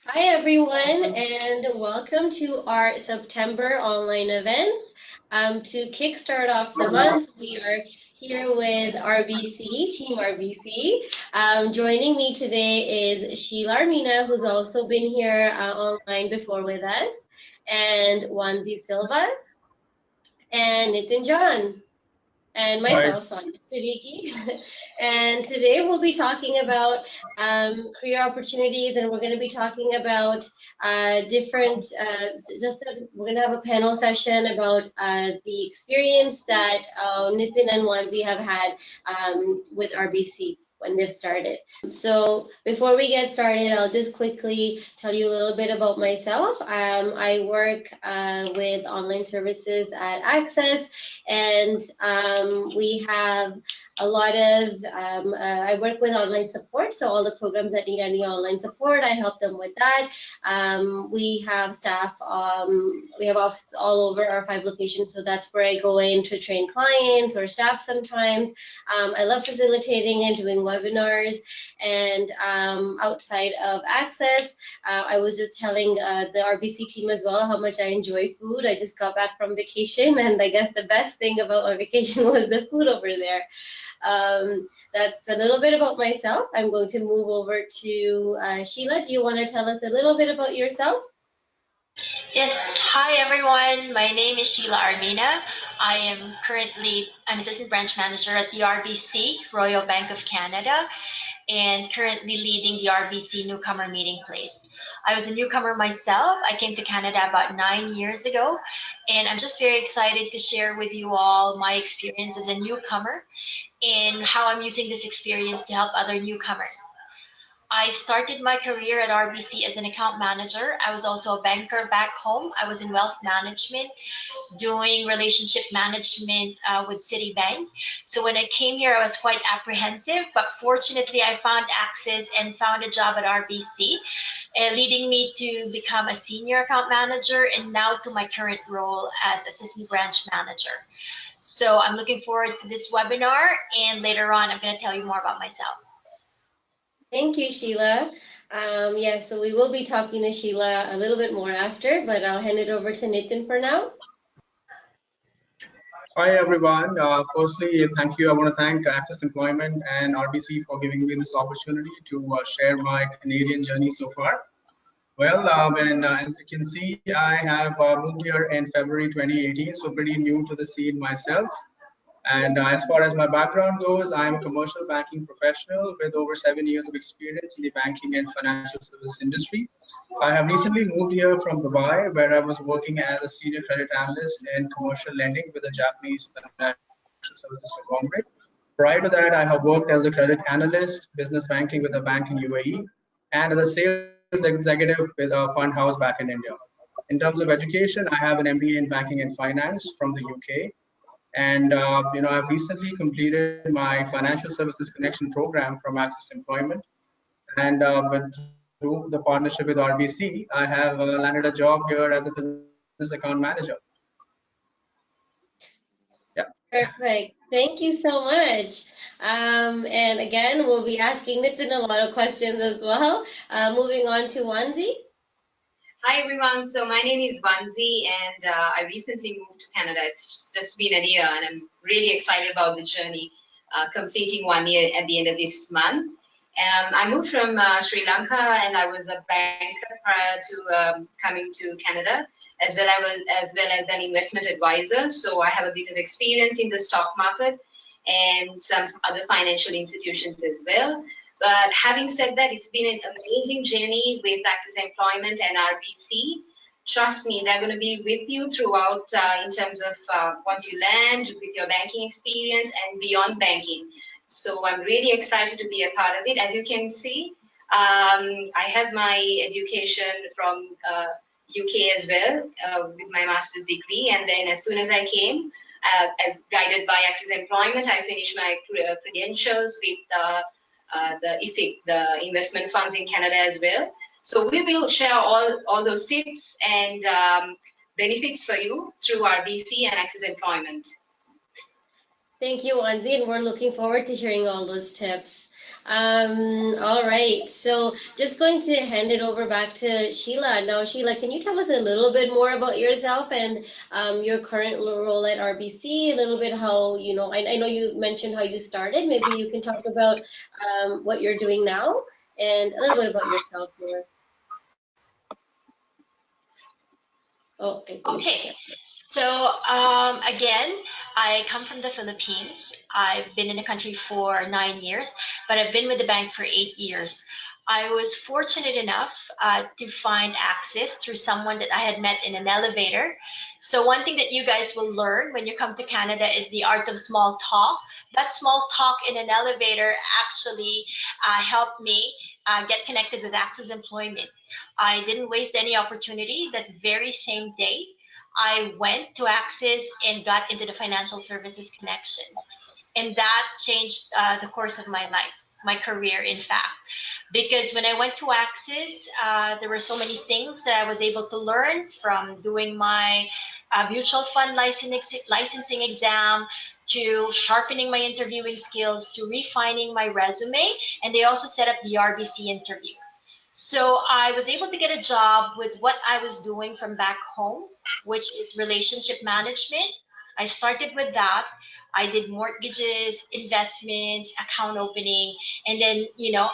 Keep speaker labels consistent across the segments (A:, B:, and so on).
A: Hi everyone, and welcome to our September online events. To kickstart off the month, we are here with RBC, Team RBC. Joining me today is Sheila Armina, who's also been here online before with us, and Onesie Silva, and Nitin John, and
B: Hi.
A: myself, Sonya Challenges. And today we'll be talking about career opportunities, and we're going to be talking about different, we're going to have a panel session about the experience that Nitin and Wanzi have had with RBC when they've started. So before we get started, I'll just quickly tell you a little bit about myself. I work with online services at ACCES, and we have a lot of, I work with online support, so all the programs that need any online support, I help them with that. We have staff, we have offices all over our 5 locations, so that's where I go in to train clients or staff sometimes. I love facilitating and doing webinars, and outside of ACCES, I was just telling the RBC team as well how much I enjoy food. I just got back from vacation, and I guess the best thing about my vacation was the food over there. That's a little bit about myself. I'm going to move over to Sheila. Do you want to tell us a little bit about yourself?
C: Yes, hi everyone. My name is Sheila Armina. I'm Assistant Branch Manager at the RBC, Royal Bank of Canada, and currently leading the RBC Newcomer Meeting Place. I was a newcomer myself. I came to Canada about 9 years ago, and I'm just very excited to share with you all my experience as a newcomer and how I'm using this experience to help other newcomers. I started my career at RBC as an account manager. I was also a banker back home. I was in wealth management, doing relationship management with Citibank. So when I came here, I was quite apprehensive, but fortunately I found ACCES and found a job at RBC, leading me to become a senior account manager and now to my current role as assistant branch manager. So I'm looking forward to this webinar, and later on I'm going to tell you more about myself.
A: Thank you, Sheila. Yeah, so we will be talking to Sheila a little bit more after, but I'll hand it over to Nitin for now.
B: Hi, everyone. Firstly, thank you. I want to thank Access Employment and RBC for giving me this opportunity to share my Canadian journey so far. Well, as you can see, I have moved here in February 2018, so pretty new to the scene myself. And as far as my background goes, I'm a commercial banking professional with over 7 years of experience in the banking and financial services industry. I have recently moved here from Dubai, where I was working as a senior credit analyst in commercial lending with a Japanese financial services conglomerate. Prior to that, I have worked as a credit analyst, business banking with a bank in UAE, and as a sales executive with a fund house back in India. In terms of education, I have an MBA in banking and finance from the UK, and I've recently completed my financial services connection program from Access Employment. And through the partnership with RBC, I have landed a job here as a business account manager. Yeah.
A: Perfect. Thank you so much. And again, we'll be asking Nitin a lot of questions as well. Moving on to Wanzi.
D: Hi everyone, so my name is Onesie, and I recently moved to Canada. It's just been a year and I'm really excited about the journey, completing 1 year at the end of this month. I moved from Sri Lanka, and I was a banker prior to coming to Canada, as well as an investment advisor. So I have a bit of experience in the stock market and some other financial institutions as well. But having said that, it's been an amazing journey with Access Employment and RBC. Trust me, they're going to be with you throughout in terms of once you land with your banking experience and beyond banking. So I'm really excited to be a part of it. As you can see, I have my education from UK as well with my master's degree. And then as soon as I came, as guided by Access Employment, I finished my credentials with the IFIC, the investment funds in Canada as well. So we will share all those tips and benefits for you through RBC and Access Employment.
A: Thank you, Wanzi, and we're looking forward to hearing all those tips. All right, so just going to hand it over back to Sheila. Now, Sheila, can you tell us a little bit more about yourself and your current role at RBC? A little bit how, I know you mentioned how you started. Maybe you can talk about what you're doing now and a little bit about yourself here. Oh, I think,
C: Okay.
A: yeah.
C: So again, I come from the Philippines. I've been in the country for 9 years, but I've been with the bank for 8 years. I was fortunate enough to find access through someone that I had met in an elevator. So one thing that you guys will learn when you come to Canada is the art of small talk. That small talk in an elevator actually helped me get connected with Access Employment. I didn't waste any opportunity. That very same day, I went to Access and got into the financial services connections. And that changed the course of my life, my career, in fact. Because when I went to Access, there were so many things that I was able to learn from doing my mutual fund licensing exam to sharpening my interviewing skills to refining my resume. And they also set up the RBC interview. So I was able to get a job with what I was doing from back home, which is relationship management. I started with that. I did mortgages, investments, account opening, and then,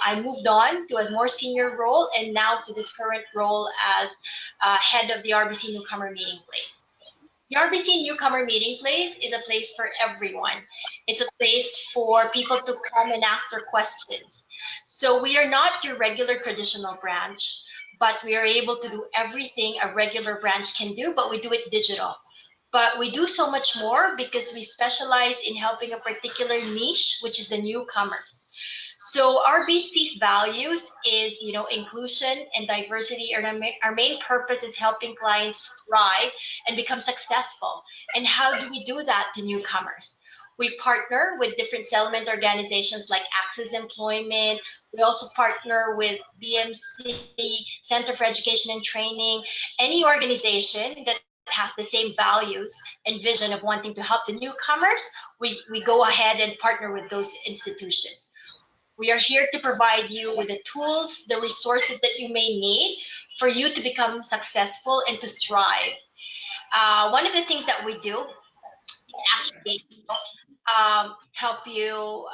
C: I moved on to a more senior role and now to this current role as head of the RBC Newcomer Meeting Place. The RBC Newcomer Meeting Place is a place for everyone. It's a place for people to come and ask their questions. So we are not your regular traditional branch, but we are able to do everything a regular branch can do, but we do it digital. But we do so much more because we specialize in helping a particular niche, which is the newcomers. So RBC's values is, inclusion and diversity. Our main purpose is helping clients thrive and become successful. And how do we do that to newcomers? We partner with different settlement organizations like Access Employment. We also partner with BMC, Center for Education and Training, any organization that has the same values and vision of wanting to help the newcomers. We go ahead and partner with those institutions. We are here to provide you with the tools, the resources that you may need for you to become successful and to thrive. One of the things that we do is actually help you,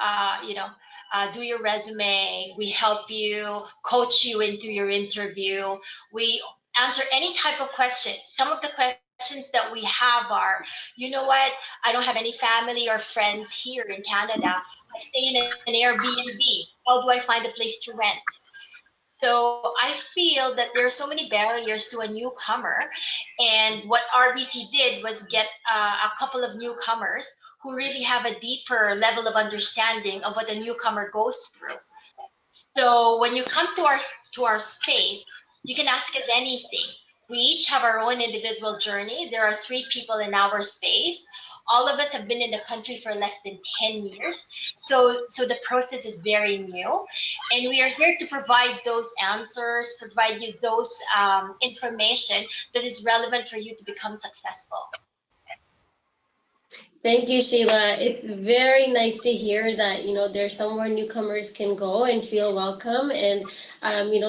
C: do your resume. We help you, coach you into your interview. We answer any type of questions. Some of the questions that we have are, what? I don't have any family or friends here in Canada. I stay in an Airbnb. How do I find a place to rent? So I feel that there are so many barriers to a newcomer, and what RBC did was get a couple of newcomers who really have a deeper level of understanding of what a newcomer goes through. So when you come to our space, you can ask us anything. We each have our own individual journey. There are 3 people in our space. All of us have been in the country for less than 10 years. So the process is very new. And we are here to provide those answers, provide you those information that is relevant for you to become successful.
A: Thank you, Sheila. It's very nice to hear that, there's somewhere newcomers can go and feel welcome. And,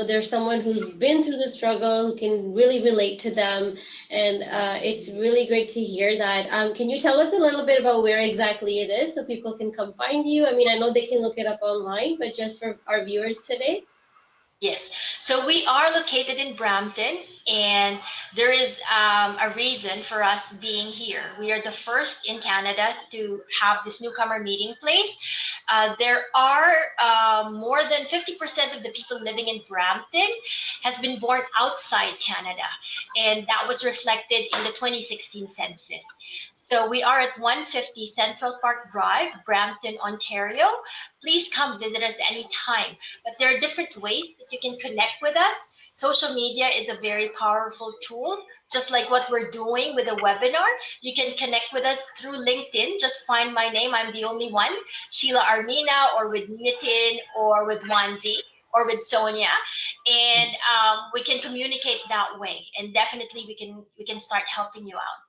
A: there's someone who's been through the struggle who can really relate to them. And it's really great to hear that. Can you tell us a little bit about where exactly it is so people can come find you? I mean, I know they can look it up online, but just for our viewers today.
C: Yes. So we are located in Brampton, and there is a reason for us being here. We are the first in Canada to have this newcomer meeting place. There are more than 50% of the people living in Brampton has been born outside Canada, and that was reflected in the 2016 census. So we are at 150 Central Park Drive, Brampton, Ontario. Please come visit us anytime. But there are different ways that you can connect with us. Social media is a very powerful tool, just like what we're doing with a webinar. You can connect with us through LinkedIn. Just find my name. I'm the only one, Sheila Armina, or with Nitin, or with Onesie, or with Sonya, and we can communicate that way. And definitely, we can start helping you out.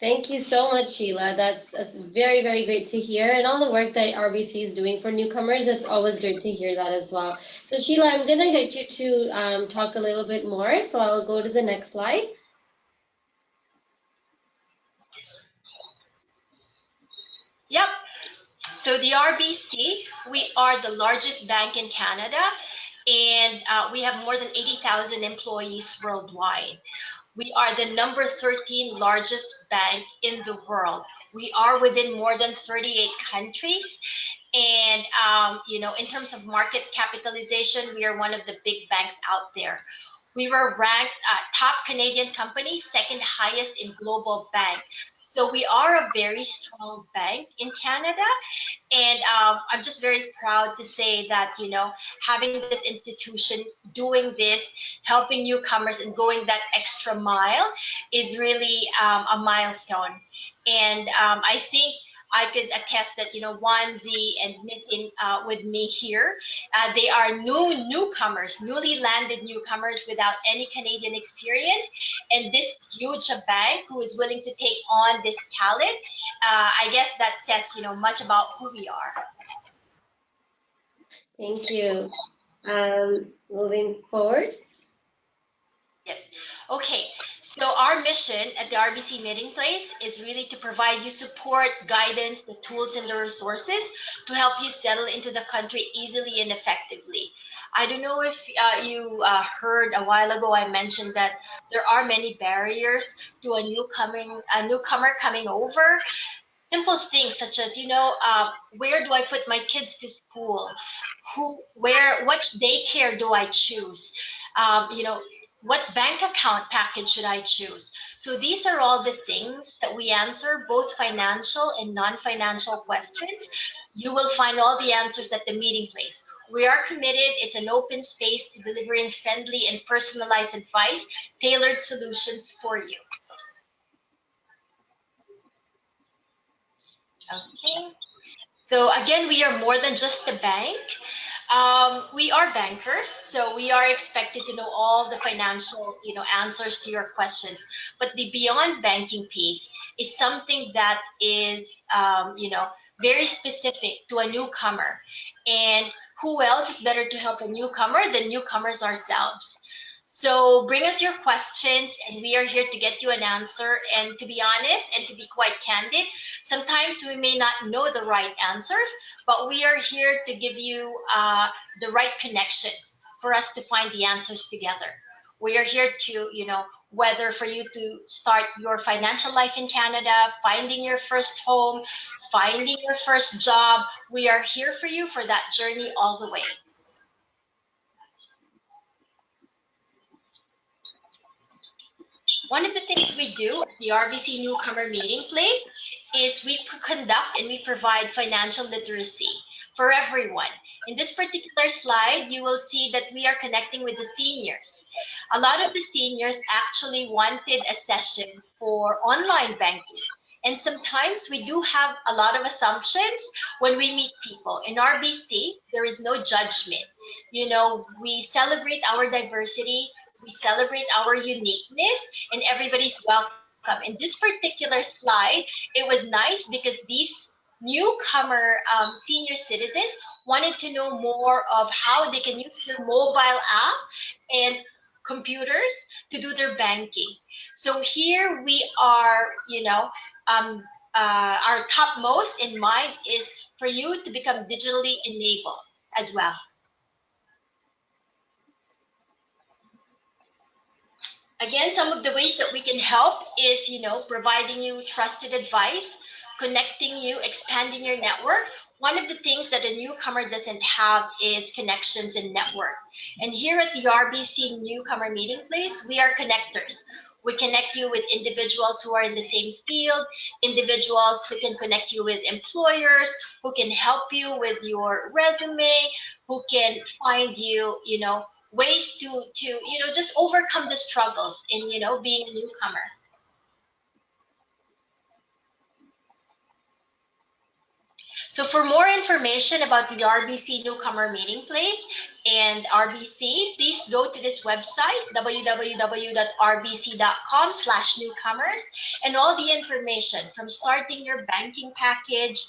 A: Thank you so much, Sheila. That's very, very great to hear. And all the work that RBC is doing for newcomers, it's always great to hear that as well. So Sheila, I'm gonna get you to talk a little bit more. So I'll go to the next slide.
C: Yep. So the RBC, we are the largest bank in Canada, and we have more than 80,000 employees worldwide. We are the number 13 largest bank in the world. We are within more than 38 countries. And, in terms of market capitalization, we are one of the big banks out there. We were ranked top Canadian company, second highest in global bank. So we are a very strong bank in Canada. And I'm just very proud to say that, having this institution, doing this, helping newcomers and going that extra mile is really a milestone. And I think I could attest that, Onesie and Nitin with me here, they are newcomers, newly landed newcomers without any Canadian experience. And this huge bank who is willing to take on this talent, I guess that says, much about who we are.
A: Thank you. Moving forward.
C: Yes. Okay. So our mission at the RBC Meeting Place is really to provide you support, guidance, the tools and the resources to help you settle into the country easily and effectively. I don't know if you heard a while ago I mentioned that there are many barriers to a newcomer coming over. Simple things such as, where do I put my kids to school? Which daycare do I choose? What bank account package should I choose? So these are all the things that we answer, both financial and non-financial questions. You will find all the answers at the meeting place. We are committed. It's an open space to delivering friendly and personalized advice, tailored solutions for you. Okay. So again, we are more than just a bank. We are bankers, so we are expected to know all the financial, answers to your questions. But the beyond banking piece is something that is, very specific to a newcomer. And who else is better to help a newcomer than newcomers ourselves? So bring us your questions, and we are here to get you an answer. And to be honest, and to be quite candid, sometimes we may not know the right answers, but we are here to give you the right connections for us to find the answers together. We are here to, whether for you to start your financial life in Canada, finding your first home, finding your first job, we are here for you for that journey all the way. One of the things we do at the RBC Newcomer Meeting Place is we conduct and we provide financial literacy for everyone. In this particular slide, you will see that we are connecting with the seniors. A lot of the seniors actually wanted a session for online banking. And sometimes we do have a lot of assumptions when we meet people. In RBC, there is no judgment. We celebrate our diversity, we celebrate our uniqueness, and everybody's welcome. In this particular slide, it was nice because these newcomer senior citizens wanted to know more of how they can use their mobile app and computers to do their banking. So here we are, our topmost in mind is for you to become digitally enabled as well. Again, some of the ways that we can help is, providing you trusted advice, connecting you, expanding your network. One of the things that a newcomer doesn't have is connections and network. And here at the RBC Newcomer Meeting Place, we are connectors. We connect you with individuals who are in the same field, individuals who can connect you with employers, who can help you with your resume, who can find you, ways to just overcome the struggles in being a newcomer. So for more information about the RBC Newcomer Meeting Place and RBC, please go to this website, www.rbc.com/newcomers, and all the information from starting your banking package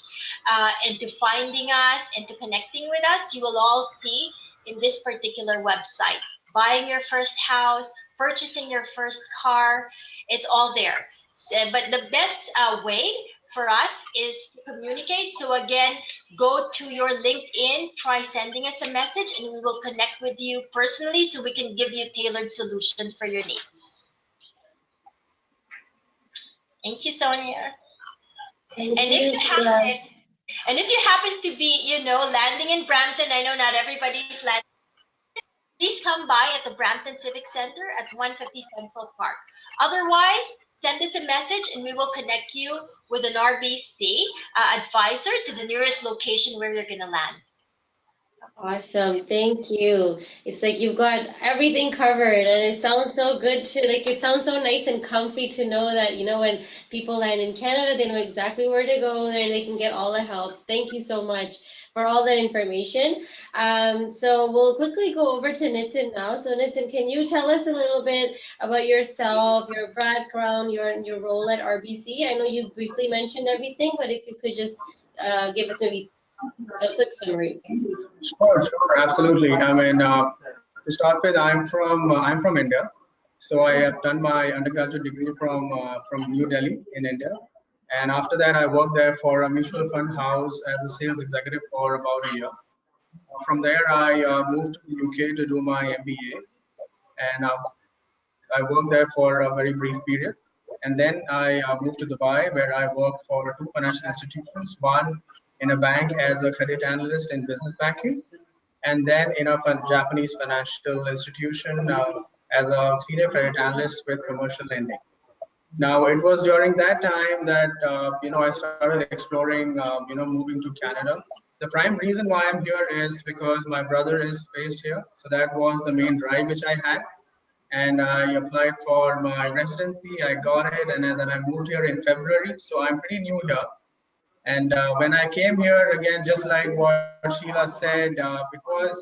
C: and to finding us and to connecting with us, you will all see in this particular website. Buying your first house, purchasing your first car, it's all there. So, but the best way for us is to communicate. So again, go to your LinkedIn, try sending us a message, and we will connect with you personally so we can give you tailored solutions for your needs. Thank you, Sonia.
A: Thank
C: And
A: you,
C: if you
A: Sheila.
C: happen to be, landing in Brampton, I know not everybody's landing. Please come by at the Brampton Civic Center at 150 Central Park. Otherwise, send us a message and we will connect you with an RBC advisor to the nearest location where you're going to land.
A: Awesome. Thank you. It's like you've got everything covered, and it sounds so good it sounds so nice and comfy to know that, when people land in Canada, they know exactly where to go there, they can get all the help. Thank you so much for all that information. So we'll quickly go over to Nitin now. So Nitin, can you tell us a little bit about yourself, your background, your role at RBC? I know you briefly mentioned everything, but if you could just give us maybe a quick summary.
B: Sure, absolutely. I mean, to start with, I'm from India, so I have done my undergraduate degree from New Delhi in India, and after that, I worked there for a mutual fund house as a sales executive for about a year. From there, I moved to the UK to do my MBA, and I worked there for a very brief period. And then I moved to Dubai, where I worked for two financial institutions, one in a bank as a credit analyst in business banking, and then in a Japanese financial institution as a senior credit analyst with commercial lending. Now, it was during that time that I started exploring moving to Canada. The prime reason why I'm here is because my brother is based here, so that was the main drive which I had. And I applied for my residency. I got it, and then I moved here in February. So I'm pretty new here. And when I came here again, just like what Sheila said, it was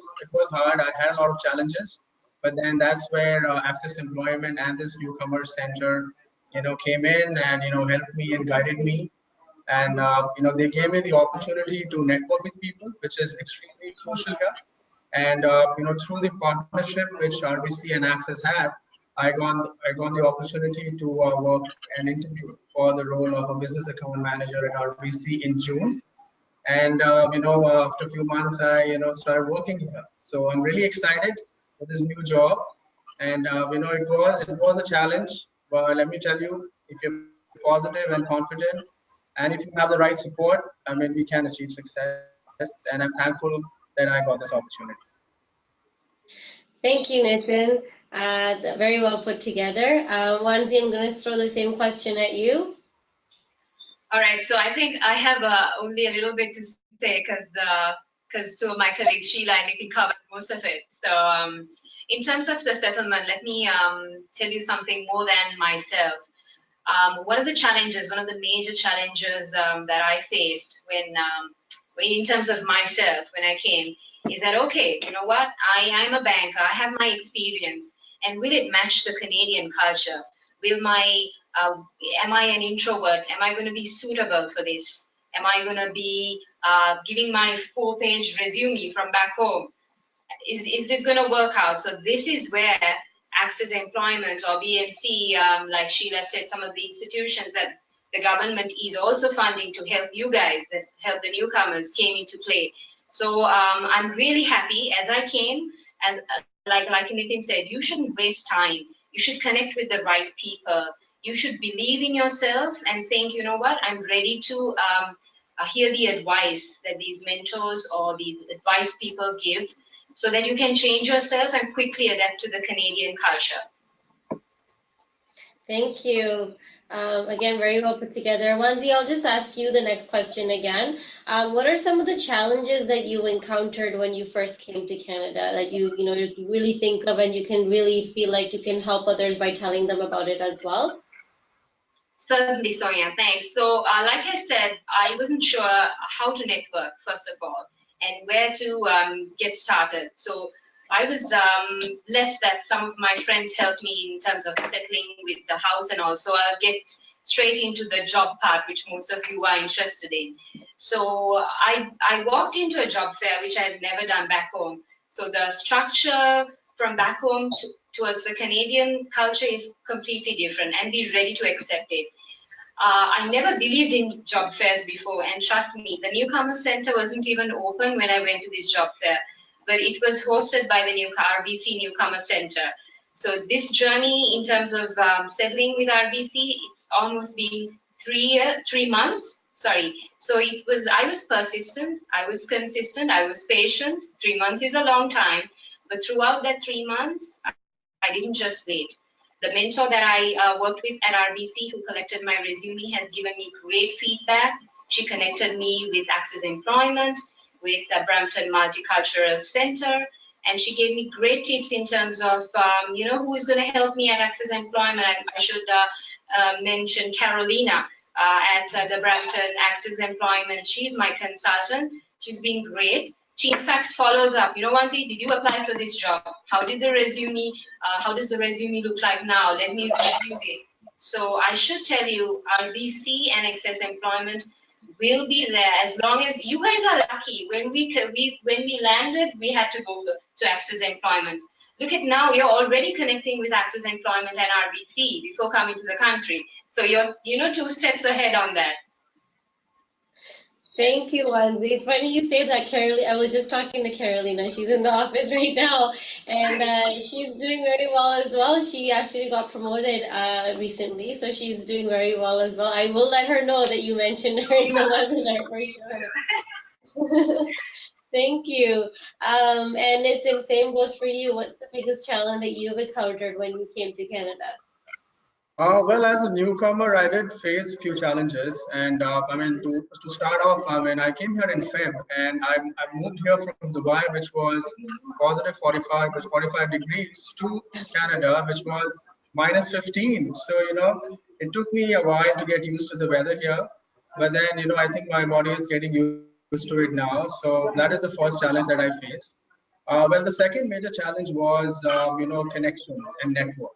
B: hard. I had a lot of challenges, but then that's where Access Employment and this Newcomer Center, came in and helped me and guided me. And they gave me the opportunity to network with people, which is extremely crucial here. And through the partnership which RBC and ACCES have, I got the opportunity to work and interview for the role of a business account manager at RBC in June. And after a few months, I started working here. So I'm really excited for this new job. And it was a challenge, but let me tell you, if you're positive and confident, and if you have the right support, I mean, we can achieve success. And I'm thankful that I got this opportunity.
A: Thank you, Nitin. Very well put together. Onesie, I'm going to throw the same question at you.
D: All right, so I think I have only a little bit to say because two of my colleagues, Sheila and Nitin, covered most of it. So in terms of the settlement, let me tell you something more than myself. One of the major challenges that I faced when in terms of myself when I came is that, okay, you know what, I'm a banker, I have my experience, and will it match the Canadian culture? Am I an introvert? Am I going to be suitable for this? Am I going to be giving my 4-page resume from back home? Is this going to work out? So this is where Access Employment or BNC, like Sheila said, some of the institutions that the government is also funding to help you guys, that help the newcomers, came into play. So I'm really happy as I came, as like Nitin said, you shouldn't waste time. You should connect with the right people. You should believe in yourself and think, you know what, I'm ready to hear the advice that these mentors or these advice people give, so that you can change yourself and quickly adapt to the Canadian culture.
A: Thank you. Again, very well put together. Onesie, I'll just ask you the next question again. What are some of the challenges that you encountered when you first came to Canada that you really think of and you can really feel like you can help others by telling them about it as well?
D: Certainly, Sonya, thanks. So, like I said, I wasn't sure how to network, first of all, and where to get started. So, I was blessed that some of my friends helped me in terms of settling with the house, and also I'll get straight into the job part, which most of you are interested in. So, I walked into a job fair, which I've never done back home. So, the structure from back home towards the Canadian culture is completely different, and be ready to accept it. I never believed in job fairs before, and trust me, the Newcomer Center wasn't even open when I went to this job fair, but it was hosted by the RBC Newcomer Center. So this journey in terms of settling with RBC, it's almost been 3 months. Sorry. So I was persistent, I was consistent, I was patient. 3 months is a long time, but throughout that 3 months, I didn't just wait. The mentor that I worked with at RBC, who collected my resume, has given me great feedback. She connected me with ACCESS Employment, with the Brampton Multicultural Center, and she gave me great tips in terms of, who is going to help me at ACCESS Employment. I should mention Carolina at the Brampton ACCESS Employment. She's my consultant. She's been great. She in fact follows up. Onesie, did you apply for this job? How does the resume look like now? Let me review it. So I should tell you, RBC and ACCESS Employment will be there as long as you guys are lucky. When we landed, we had to go to ACCESS Employment. Look at now, you're already connecting with ACCESS Employment and RBC before coming to the country. So you're 2 steps ahead on that.
A: Thank you, Onesie. It's funny you say that, Carolina. I was just talking to Carolina. She's in the office right now, and she's doing very well as well. She actually got promoted recently, so she's doing very well as well. I will let her know that you mentioned her in the webinar for sure. Thank you. And Nitin, same goes for you. What's the biggest challenge that you've encountered when you came to Canada?
B: Well, as a newcomer, I did face few challenges, and to start off, I came here in Feb, and I moved here from Dubai, which was positive 45 degrees, to Canada, which was minus 15. So it took me a while to get used to the weather here, but then I think my body is getting used to it now. So that is the first challenge that I faced. Well, the second major challenge was connections and network,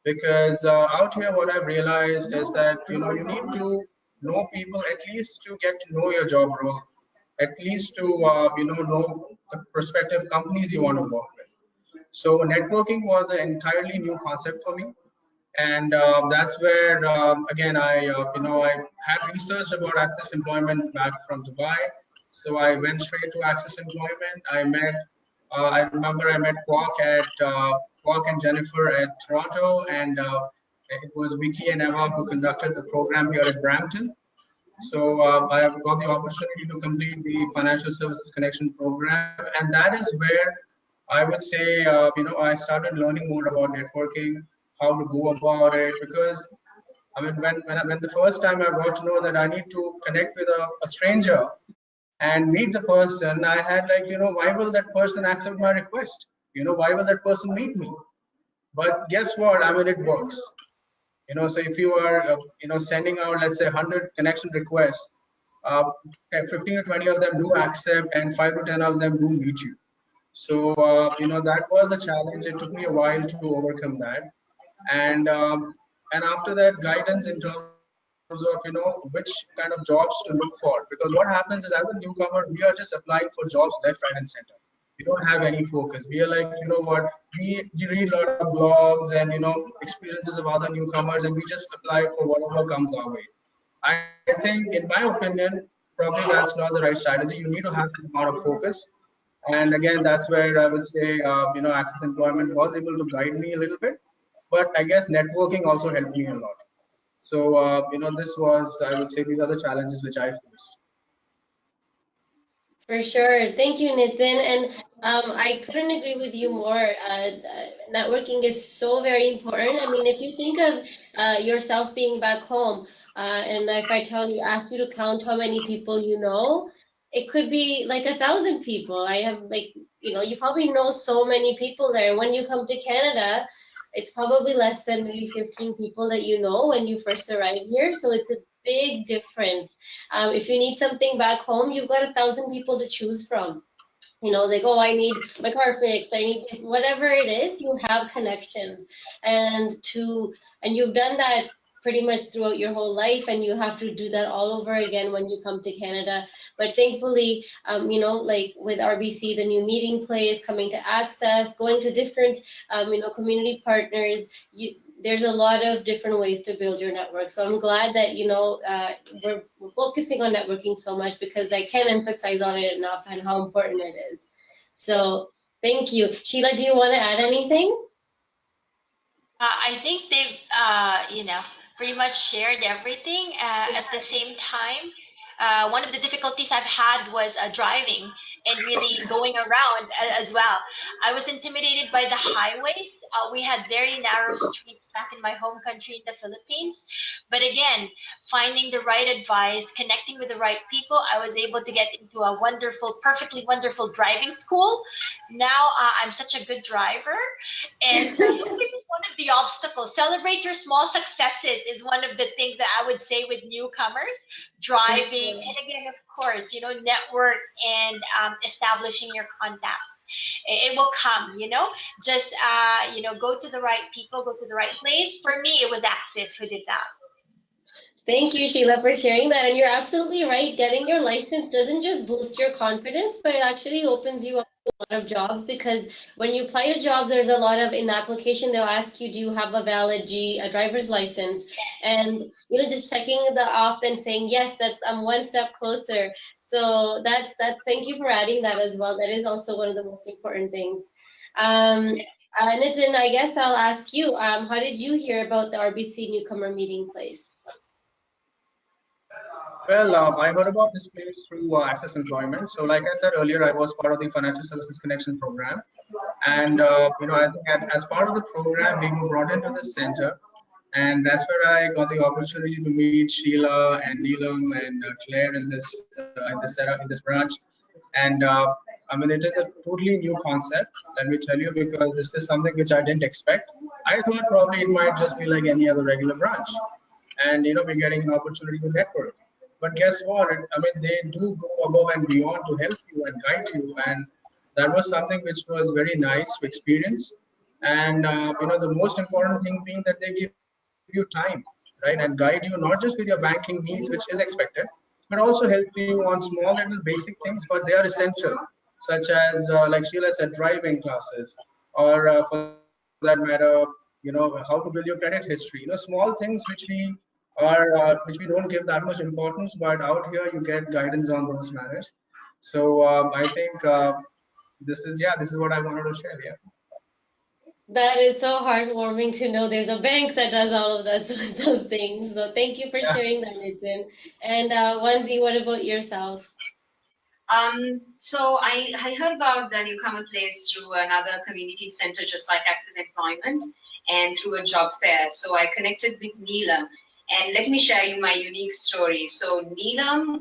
B: because out here what I've realized is that you need to know people, at least to get to know your job role, at least to know the prospective companies you want to work with. So networking was an entirely new concept for me, and that's where again I had researched about ACCESS Employment back from Dubai. So I went straight to ACCESS Employment. I remember I met Kwok and Jennifer at Toronto, and it was Vicky and Emma who conducted the program here at Brampton. So I have got the opportunity to complete the Financial Services Connection program, and that is where I would say I started learning more about networking, how to go about it. Because when the first time I got to know that I need to connect with a stranger and meet the person, I had like, why will that person accept my request? Why will that person meet me? But guess what? It works. So if you are, sending out, let's say 100 connection requests, 15 to 20 of them do accept, and 5 to 10 of them do meet you. So, that was a challenge. It took me a while to overcome that. And after that, guidance in terms of, which kind of jobs to look for. Because what happens is, as a newcomer, we are just applying for jobs left, right, and center. We don't have any focus. We are like, what, we read a lot of blogs and, experiences of other newcomers, and we just apply for whatever comes our way. I think, in my opinion, probably that's not the right strategy. You need to have some amount of focus. And again, that's where I would say, ACCESS Employment was able to guide me a little bit. But I guess networking also helped me a lot. So, this was, I would say, these are the challenges which I faced.
A: For sure. Thank you, Nitin. And I couldn't agree with you more. Networking is so very important. I mean, if you think of yourself being back home, and if I ask you to count how many people you know, it could be like 1,000 people. I have like, you probably know so many people there. When you come to Canada, it's probably less than maybe 15 people that you know when you first arrive here. So it's a big difference. If you need something back home, you've got 1,000 people to choose from. Like, oh, I need my car fixed, I need this, whatever it is, you have connections. And you've done that pretty much throughout your whole life, and you have to do that all over again when you come to Canada. But thankfully, like with RBC, the new meeting place, coming to ACCES, going to different, community partners, there's a lot of different ways to build your network. So I'm glad that, we're focusing on networking so much, because I can't emphasize on it enough and how important it is. So thank you. Sheila, do you want to add anything?
C: I think they've, pretty much shared everything. At the same time, one of the difficulties I've had was driving and really going around as well. I was intimidated by the highways. We had very narrow streets back in my home country in the Philippines. But again, finding the right advice, connecting with the right people, I was able to get into a wonderful, perfectly wonderful driving school. Now I'm such a good driver. And so those are just one of the obstacles. Celebrate your small successes is one of the things that I would say with newcomers, driving, and again, of course, network and establishing your contacts. It will come, just, go to the right people, go to the right place. For me, it was ACCES who did that.
A: Thank you, Sheila, for sharing that. And you're absolutely right. Getting your license doesn't just boost your confidence, but it actually opens you up to a lot of jobs, because when you apply to jobs, there's a lot of, in the application, they'll ask you, do you have a valid a driver's license? And, just checking the off and saying, yes, I'm one step closer. So thank you for adding that as well. That is also one of the most important things. Nitin, I guess I'll ask you, how did you hear about the RBC Newcomer Meeting Place?
B: Well, I heard about this place through Access Employment. So like I said earlier, I was part of the Financial Services Connection program. And, I think as part of the program, we were brought into the center. And that's where I got the opportunity to meet Sheila and Neelam and Claire in this setup, in this branch. And I mean, it is a totally new concept, let me tell you, because this is something which I didn't expect. I thought probably it might just be like any other regular branch. And, we're getting an opportunity to network. But guess what? I mean, they do go above and beyond to help you and guide you. And that was something which was very nice to experience. And, the most important thing being that they give you time, right? And guide you not just with your banking needs, which is expected, but also help you on small little basic things, but they are essential, such as, like Sheila said, driving classes, or for that matter, how to build your credit history. Small things which we don't give that much importance, but out here you get guidance on those matters. So I think this is what I wanted to share. Yeah.
A: That is so heartwarming to know there's a bank that does all of those things. So thank you for
B: Yeah.
A: sharing that, Nitin. And Onesie, what about yourself?
D: So I heard about the Newcomer Place through another community center, just like Access Employment, and through a job fair. So I connected with Neelam, and let me share you my unique story. So Neelam,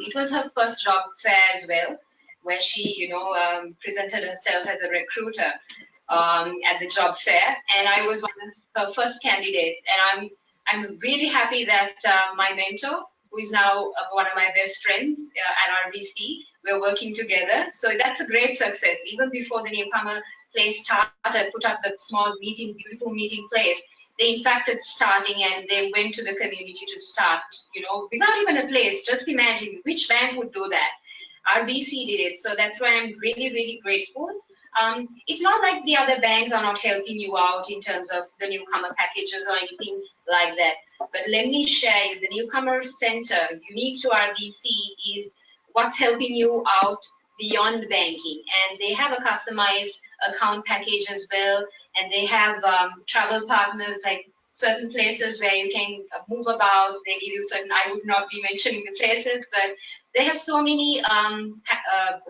D: it was her first job fair as well, where she, presented herself as a recruiter at the job fair, and I was one of her first candidates. And I'm really happy that my mentor, who is now one of my best friends at RBC, we're working together. So that's a great success. Even before the Newcomer Place started, put up the small beautiful meeting place, they in fact it's starting, and they went to the community to start, without even a place. Just imagine which bank would do that. RBC did it. So that's why I'm really, really grateful. It's not like the other banks are not helping you out in terms of the newcomer packages or anything like that. But let me share you, the Newcomer Center, unique to RBC, is what's helping you out beyond banking. And they have a customized account package as well. And they have travel partners, like certain places where you can move about. They give you certain, I would not be mentioning the places, but they have so many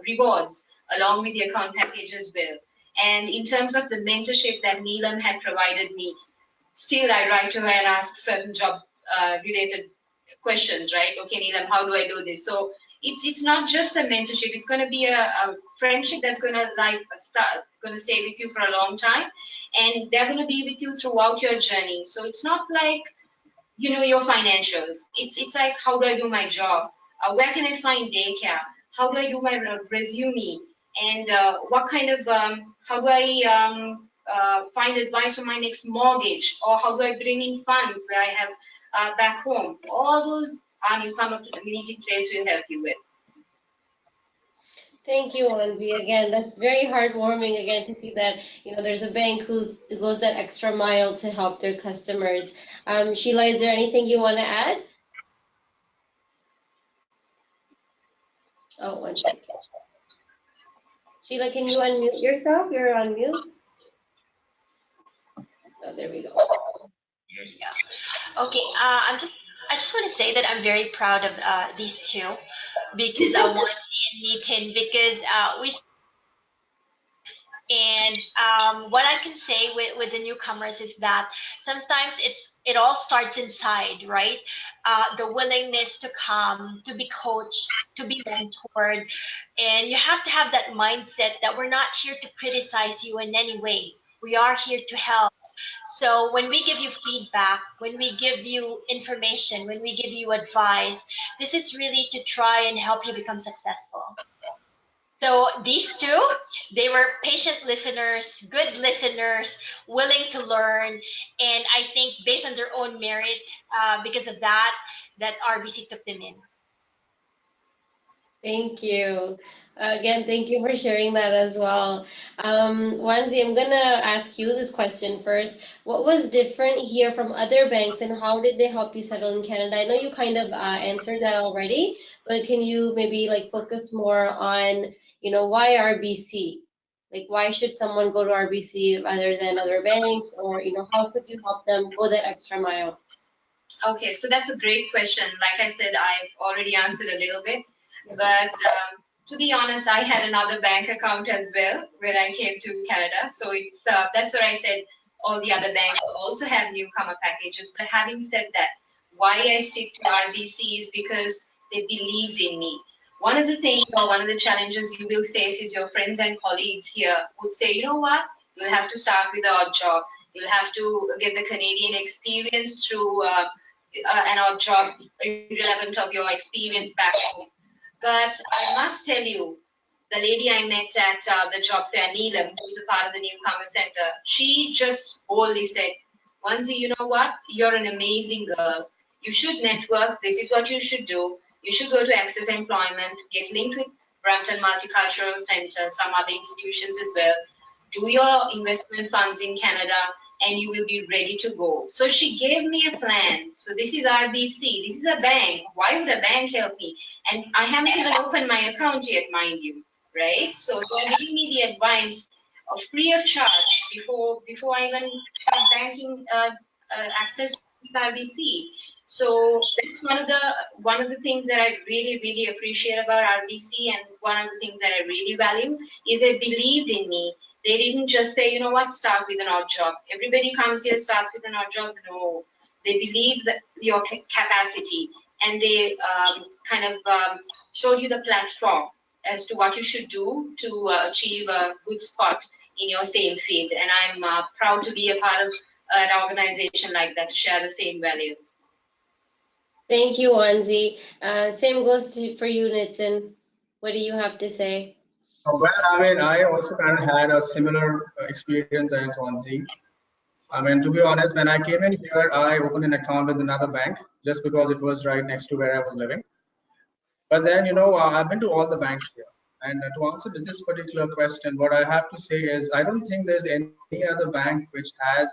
D: rewards along with the account package as well. And in terms of the mentorship that Neelam had provided me, still I write to her and ask certain job related questions, right? Okay, Neelam, how do I do this? So it's not just a mentorship. It's going to be a friendship that's going to stay with you for a long time, and they're going to be with you throughout your journey. So it's not like, you know, your financials. It's like, how do I do my job? Where can I find daycare? How do I do my resume? And what kind of how do I find advice for my next mortgage, or how do I bring in funds where I have back home? All those our Newcomer Meeting Place will help you with.
A: Thank you, Onesie. Again, that's very heartwarming again to see that, you know, there's a bank who goes that extra mile to help their customers. Sheila, is there anything you want to add? Oh, one second. Sheila, can you unmute yourself? You're on mute. Oh, there we go.
C: There you go. Okay, I just want to say that I'm very proud of these two, because Onesie and Nitin, because we. And what I can say with the newcomers is that sometimes it all starts inside, right? The willingness to come, to be coached, to be mentored, and you have to have that mindset that we're not here to criticize you in any way. We are here to help. So when we give you feedback, when we give you information, when we give you advice, this is really to try and help you become successful. So these two, they were patient listeners, good listeners, willing to learn, and I think based on their own merit, because of that, that RBC took them in.
A: Thank you. Again, thank you for sharing that as well. Onesie, I'm gonna ask you this question first. What was different here from other banks, and how did they help you settle in Canada? I know you kind of answered that already, but can you maybe like focus more on, you know, why RBC? Like, why should someone go to RBC rather than other banks, or, you know, how could you help them go that extra mile?
D: Okay, so that's a great question. Like I said, I've already answered a little bit, but to be honest, I had another bank account as well when I came to Canada. So it's that's what I said. All the other banks also have newcomer packages. But having said that, why I stick to RBC is because they believed in me. One of the things, or one of the challenges you will face, is your friends and colleagues here would say, you know what, you'll have to start with an odd job. You'll have to get the Canadian experience through an odd job, irrelevant of your experience back home. But I must tell you, the lady I met at the job fair, Neelam, who is a part of the Newcomer Center, she just boldly said, Onesie, you know what? You're an amazing girl. You should network. This is what you should do. You should go to ACCES Employment, get linked with Brampton Multicultural Center, some other institutions as well. Do your investment funds in Canada, and you will be ready to go. So she gave me a plan. So this is RBC. This is a bank. Why would a bank help me? And I haven't even opened my account yet, mind you, right? So they're giving me the advice free of charge before I even have banking access to RBC. So that's one of the things that I really appreciate about RBC, and one of the things that I really value is they believed in me. They didn't just say, you know what, start with an odd job. Everybody comes here, starts with an odd job. No, they believe that your capacity, and they showed you the platform as to what you should do to achieve a good spot in your same field. And I'm proud to be a part of an organization like that, to share the same values.
A: Thank you, Onesie. Same goes for you, Nitin. What do you have to say?
B: Well, I mean, I also kind of had a similar experience as Onesie. I mean, to be honest, when I came in here, I opened an account with another bank just because it was right next to where I was living. But then, you know, I've been to all the banks here. And to answer to this particular question, what I have to say is I don't think there's any other bank which has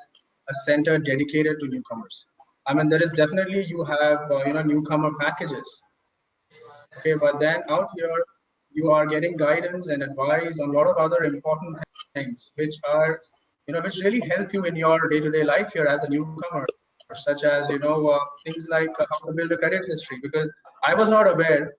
B: a center dedicated to newcomers. I mean, there is definitely, you have, you know, newcomer packages. Okay, but then out here, you are getting guidance and advice on a lot of other important things, which are, you know, which really help you in your day-to-day life here as a newcomer, such as, you know, things like how to build a credit history, because I was not aware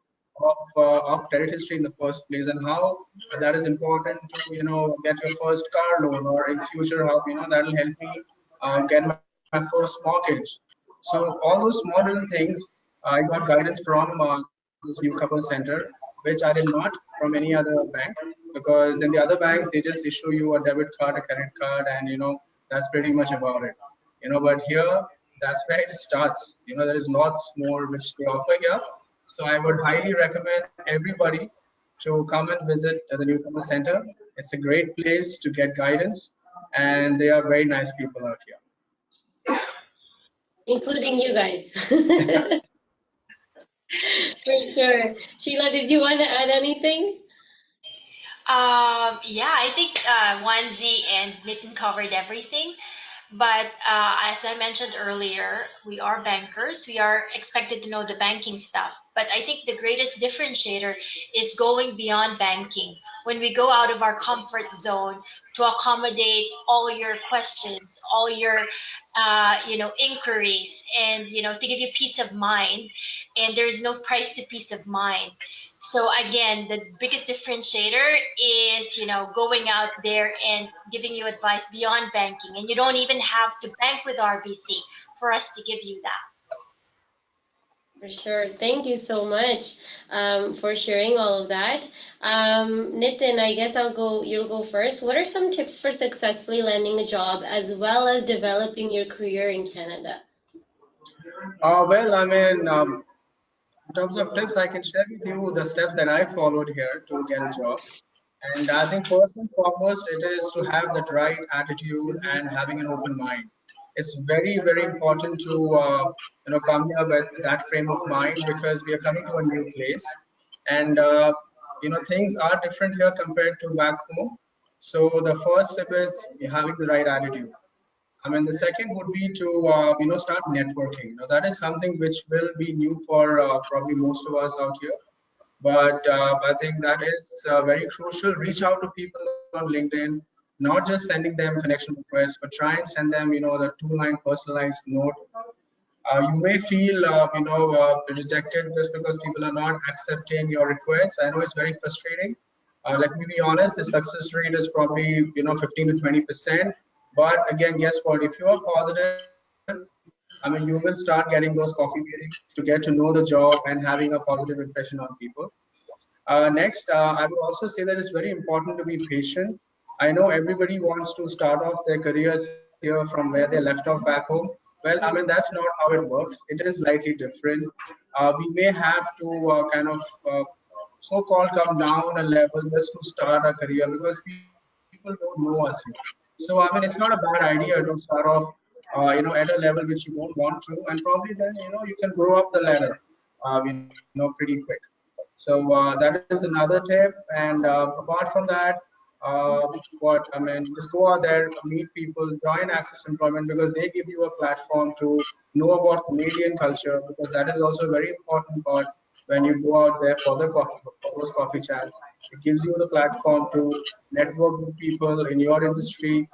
B: of credit history in the first place, and how that is important to, you know, get your first car loan, or in future how, you know, that will help me get my first mortgage. So all those modern things I got guidance from this newcomer center, which I did not from any other bank, because in the other banks they just issue you a debit card, a credit card, and that's pretty much about it. But here that's where it starts. There is lots more which they offer here. So I would highly recommend everybody to come and visit the newcomer center. It's a great place to get guidance, and they are very nice people out here.
A: Including you guys. For sure. Sheila, did you want to add anything?
C: Yeah, I think Onesie and Nitin covered everything. But as I mentioned earlier, we are bankers. We are expected to know the banking stuff. But I think the greatest differentiator is going beyond banking. When we go out of our comfort zone to accommodate all your questions, all your inquiries, and to give you peace of mind. And there is no price to peace of mind. So again, the biggest differentiator is, going out there and giving you advice beyond banking. And you don't even have to bank with RBC for us to give you that.
A: For sure. Thank you so much for sharing all of that. Nitin, I guess you'll go first. What are some tips for successfully landing a job as well as developing your career in Canada?
B: Well, in terms of tips, I can share with you the steps that I followed here to get a job. And I think first and foremost, it is to have that right attitude and having an open mind. It's very, very important to come here with that frame of mind, because we are coming to a new place, and things are different here compared to back home. So the first step is having the right attitude. The second would be to start networking. That is something which will be new for probably most of us out here, but I think that is very crucial. Reach out to people on LinkedIn, not just sending them connection requests, but try and send them the 2-line personalized note. You may feel rejected just because people are not accepting your requests. I know it's very frustrating. Let me be honest, the success rate is probably 15 to 20%. But again, guess what? If you are positive, you will start getting those coffee meetings to get to know the job and having a positive impression on people. Next, I would also say that it's very important to be patient. I know everybody wants to start off their careers here from where they left off back home. Well, that's not how it works. It is slightly different. We may have to kind of so-called come down a level just to start a career, because people don't know us here. So it's not a bad idea to start off at a level which you don't want to, and probably then you can grow up the ladder pretty quick. So that is another tip. And apart from that, just go out there, meet people, join Access Employment, because they give you a platform to know about Canadian culture, because that is also a very important part when you go out there for those coffee chats. It gives you the platform to network with people in your industry,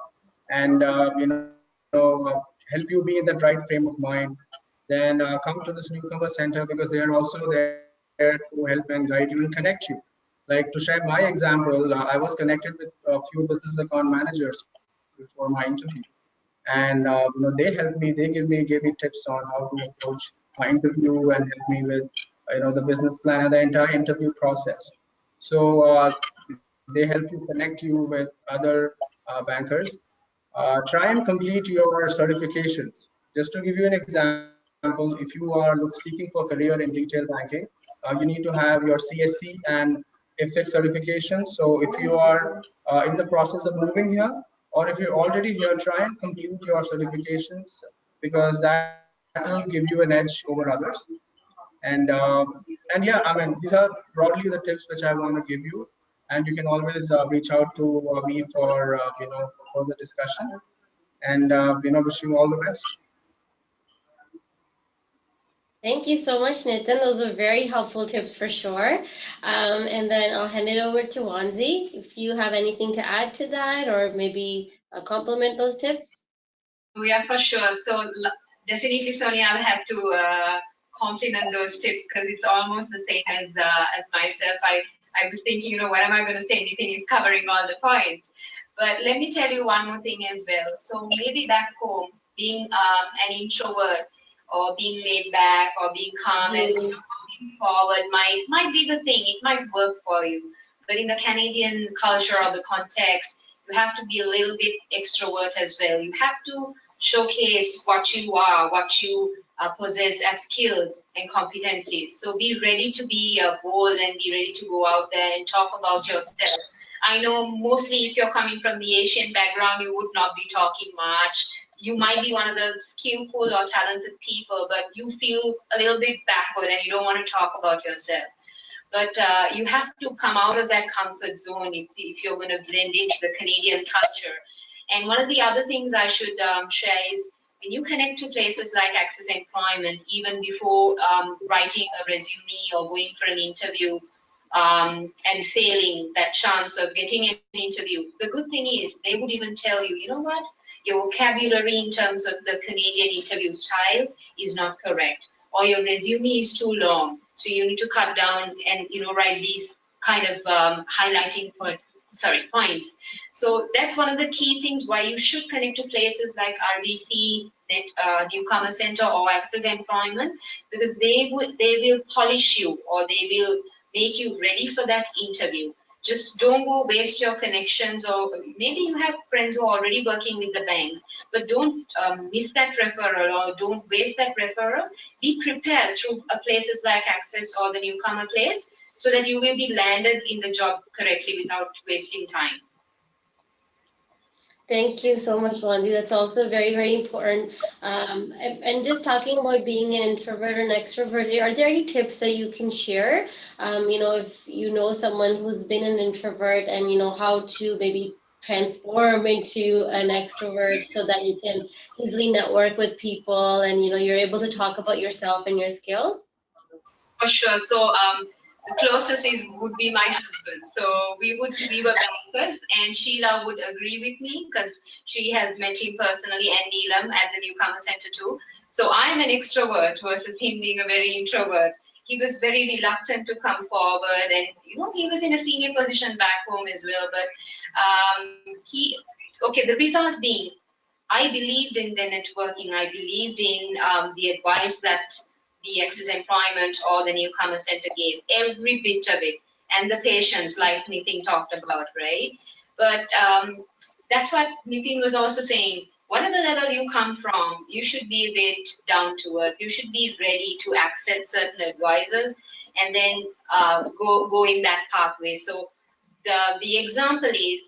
B: and help you be in that right frame of mind. Then come to this newcomer center, because they are also there to help and guide you and connect you. Like, to share my example, I was connected with a few business account managers before my interview, and they help me. They gave me tips on how to approach my interview and help me with the business plan and the entire interview process. So they help you connect you with other bankers. Try and complete your certifications. Just to give you an example, if you are seeking for career in retail banking, you need to have your CSC and IFIX certification. So if you are in the process of moving here, or if you're already here, try and complete your certifications, because that will give you an edge over others. And yeah, these are broadly the tips which I want to give you, and you can always reach out to me for further discussion. And wish you all the best.
A: Thank you so much, Nitin. Those are very helpful tips for sure. And then I'll hand it over to Onesie if you have anything to add to that, or maybe complement those tips.
D: Oh, yeah, for sure. So definitely, Sonia, I'll have to compliment those tips, because it's almost the same as myself. I was thinking, what am I going to say? Anything is covering all the points. But let me tell you one more thing as well. So maybe back home, being an introvert, or being laid back, or being calm and looking forward might be the thing. It might work for you. But in the Canadian culture or the context, you have to be a little bit extrovert as well. You have to showcase what you are, what you possess as skills and competencies. So be ready to be bold and be ready to go out there and talk about yourself. I know mostly if you're coming from the Asian background, you would not be talking much. You might be one of the skillful or talented people, but you feel a little bit backward and you don't want to talk about yourself. But you have to come out of that comfort zone if you're going to blend into the Canadian culture. And one of the other things I should share is when you connect to places like ACCESS Employment, even before writing a resume or going for an interview and failing that chance of getting an interview, the good thing is they would even tell you, you know what, your vocabulary in terms of the Canadian interview style is not correct, or your resume is too long, so you need to cut down and write these kind of highlighting points. So that's one of the key things why you should connect to places like RBC Newcomer Center or ACCESS Employment, because they will polish you, or they will make you ready for that interview. Just don't go waste your connections, or maybe you have friends who are already working with the banks, but don't miss that referral or don't waste that referral. Be prepared through places like ACCESS or the Newcomer Place, so that you will be landed in the job correctly without wasting time.
A: Thank you so much, Wendys. That's also very, very important. And just talking about being an introvert or an extrovert, are there any tips that you can share? If you know someone who's been an introvert and how to maybe transform into an extrovert so that you can easily network with people and you're able to talk about yourself and your skills?
D: For sure. So the closest would be my husband. So we were bankers, and Sheila would agree with me because she has met him personally, and Neelam at the Newcomer Center too. So I'm an extrovert versus him being a very introvert. He was very reluctant to come forward, and he was in a senior position back home as well. But the result being, I believed in the networking. I believed in the advice that the ACCESS Employment or the Newcomer Center gave, every bit of it, and the patience, like Nitin talked about, right? But that's what Nitin was also saying. Whatever level you come from, you should be a bit down to earth. You should be ready to accept certain advisors and then go in that pathway. So the example is,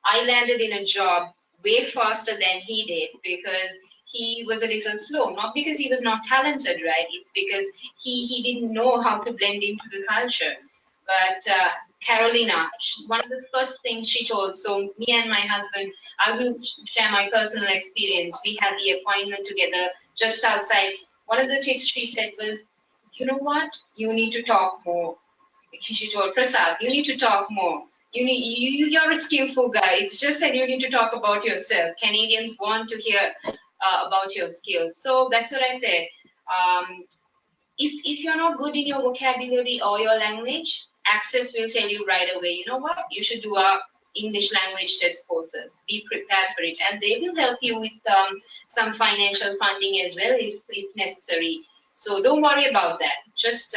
D: I landed in a job way faster than he did because he was a little slow, not because he was not talented, right? It's because he didn't know how to blend into the culture. But Carolina, one of the first things she told, so me and my husband, I will share my personal experience. We had the appointment together just outside. One of the tips she said was, you know what? You need to talk more. She told Prasad, you need to talk more. You're a skillful guy. It's just that you need to talk about yourself. Canadians want to hear about your skills. So that's what I said. If you're not good in your vocabulary or your language, ACCESS will tell you right away, you know what, you should do our English language test courses. Be prepared for it. And they will help you with some financial funding as well if necessary. So don't worry about that. Just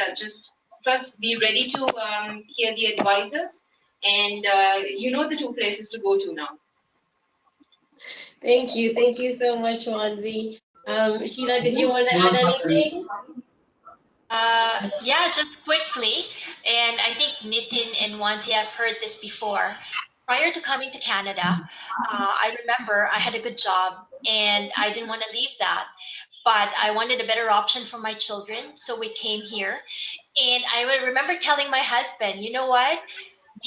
D: first be ready to hear the advisors, and the two places to go to now.
A: Thank you so much, Wendys. Sheila, did you want to add anything?
C: Yeah, just quickly, and I think Nitin and Onesie have heard this before. Prior to coming to Canada, I remember I had a good job and I didn't want to leave that, but I wanted a better option for my children, so we came here. And I remember telling my husband, you know what?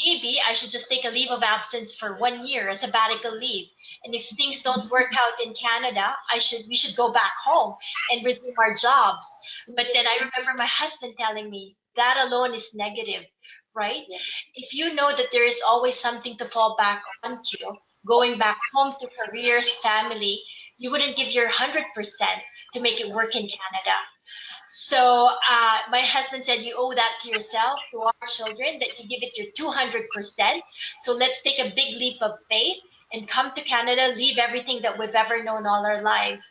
C: Maybe I should just take a leave of absence for 1 year, a sabbatical leave. And if things don't work out in Canada, we should go back home and resume our jobs. But then I remember my husband telling me that alone is negative, right?
A: Yeah.
C: If you know that there is always something to fall back onto, going back home to careers, family, you wouldn't give your 100% to make it work in Canada. So my husband said, you owe that to yourself, to our children, that you give it your 200%. So let's take a big leap of faith and come to Canada, leave everything that we've ever known all our lives.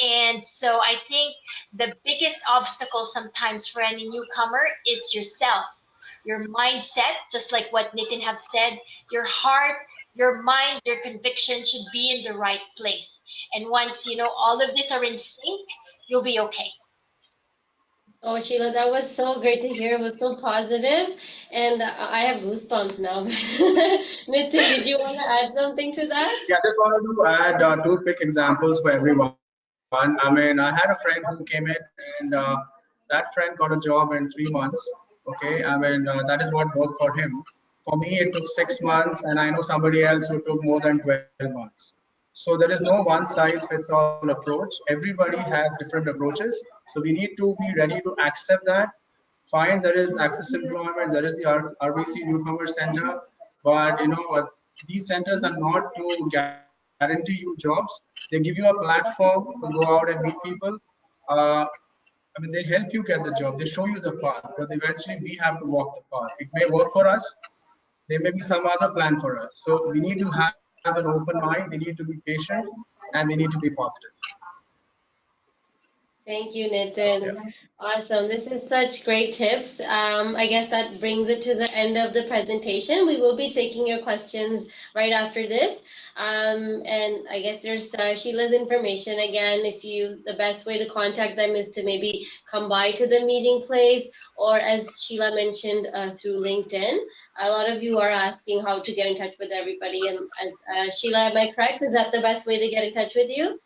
C: And so I think the biggest obstacle sometimes for any newcomer is yourself, your mindset, just like what Nitin have said, your heart, your mind, your conviction should be in the right place. And once you know all of these are in sync, you'll be okay.
A: Oh, Sheila, that was so great to hear. It was so positive, and I have goosebumps now. Nitin, did you want to add something to that?
B: Yeah, just wanted to add two quick examples for everyone. I mean, I had a friend who came in, and that friend got a job in 3 months. Okay, I mean, that is what worked for him. For me, it took 6 months, and I know somebody else who took more than 12 months. So there is no one size fits all approach. Everybody has different approaches. So we need to be ready to accept that. Fine, there is access employment, there is the RBC Newcomer Center, but these centers are not to guarantee you jobs. They give you a platform to go out and meet people. Uh, I mean, they help you get the job. They show you the path, but eventually we have to walk the path. It may work for us. There may be some other plan for us. So we need to have an open mind. We need to be patient, and we need to be positive.
A: Thank you,
B: So yeah.
A: Nitin. Awesome. This is such great tips. I guess that brings it to the end of the presentation. We will be taking your questions right after this. And I guess there's Sheila's information again. If you, the best way to contact them is to maybe come by to the meeting place, or as Sheila mentioned, through LinkedIn. A lot of you are asking how to get in touch with everybody. And as Sheila, am I correct? Is that the best way to get in touch with you?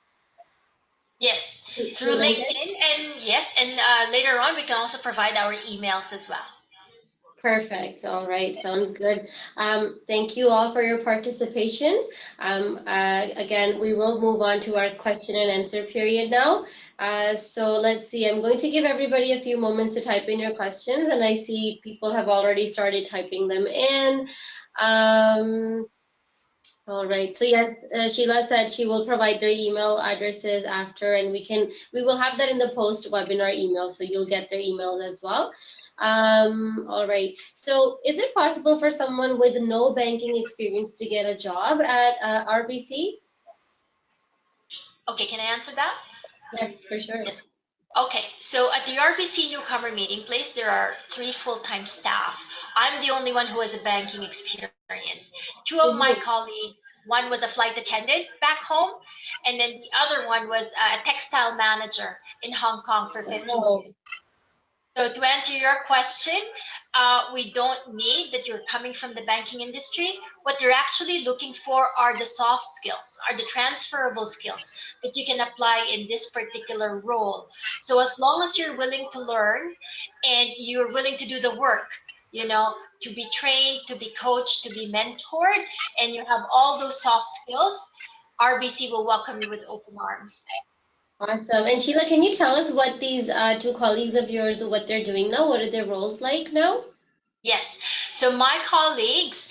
C: Yes,
A: Through
C: through
A: LinkedIn?
C: LinkedIn, and yes, and later on we can also provide our emails as well.
A: Perfect. All right. Sounds good. Thank you all for your participation. Again, we will move on to our question and answer period now. So let's see. I'm going to give everybody a few moments to type in your questions, and I see people have already started typing them in. All right. So yes, Sheila said she will provide their email addresses after, and we will have that in the post webinar email, so you'll get their emails as well. All right. So is it possible for someone with no banking experience to get a job at RBC?
C: Okay, can I answer that?
A: Yes, for sure.
C: Yes. Okay, so at the RBC Newcomer Meeting Place, there are 3 full-time staff. I'm the only one who has a banking experience. Two of my
A: Mhm.
C: colleagues, one was a flight attendant back home, and then the other one was a textile manager in Hong Kong for 15
A: Wow.
C: years. So to answer your question, we don't need that you're coming from the banking industry. What you're actually looking for are the soft skills, are the transferable skills that you can apply in this particular role. So as long as you're willing to learn and you're willing to do the work, to be trained, to be coached, to be mentored, and you have all those soft skills, RBC will welcome you with open arms.
A: Awesome. And Sheila, can you tell us what these two colleagues of yours, what they're doing now? What are their roles like now?
C: Yes. So my colleagues,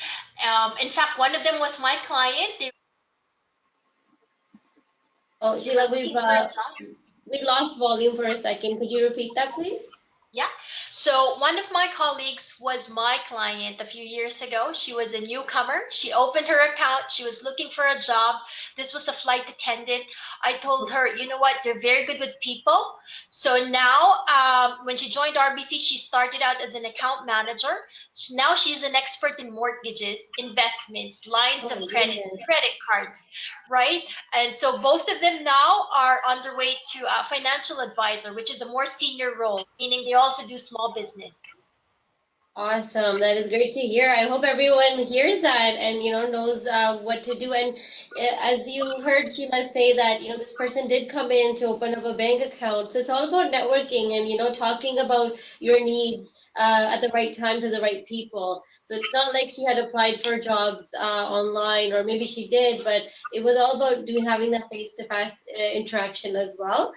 C: in fact, one of them was my client. They
A: Oh,
C: were
A: Sheila,
C: looking for a job.
A: we lost volume for a second. Could you repeat that, please?
C: Yeah. So one of my colleagues was my client a few years ago. She was a newcomer. She opened her account. She was looking for a job. This was a flight attendant. I told her, you know what, you're very good with people. So now, when she joined RBC, she started out as an account manager. Now she's an expert in mortgages, investments, lines
A: Oh
C: of
A: my
C: credits,
A: goodness.
C: credit cards, right? And so both of them now are on their way to a financial advisor, which is a more senior role, meaning they also do small business.
A: Awesome. That is great to hear. I hope everyone hears that and knows what to do. And as you heard Sheila say that this person did come in to open up a bank account. So it's all about networking and talking about your needs at the right time to the right people. So it's not like she had applied for jobs online, or maybe she did, but it was all about having that face-to-face interaction as well.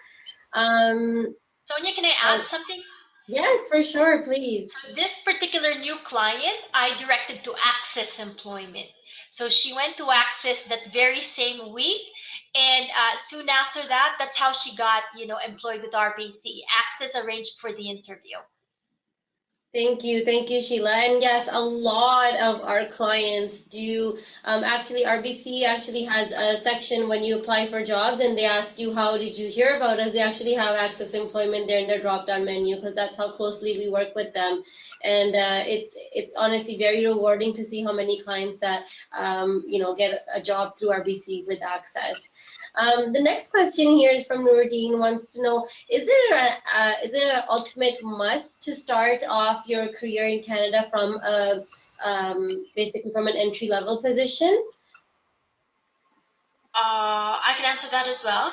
A: Um,
C: Sonia, can I
A: oh,
C: add something?
A: yes, for sure, please.
C: So this particular new client, I directed to ACCES Employment. So she went to ACCES that very same week, and soon after that, that's how she got, employed with RBC. ACCES arranged for the interview.
A: Thank you, Sheila. And yes, a lot of our clients do. Actually, RBC actually has a section when you apply for jobs, and they ask you, "How did you hear about us?" They actually have Access Employment there in their drop-down menu because that's how closely we work with them. And it's honestly very rewarding to see how many clients that get a job through RBC with Access. The next question here is from Noordine, wants to know, is it an ultimate must to start off your career in Canada from basically from an entry level position?
C: I can answer that as well.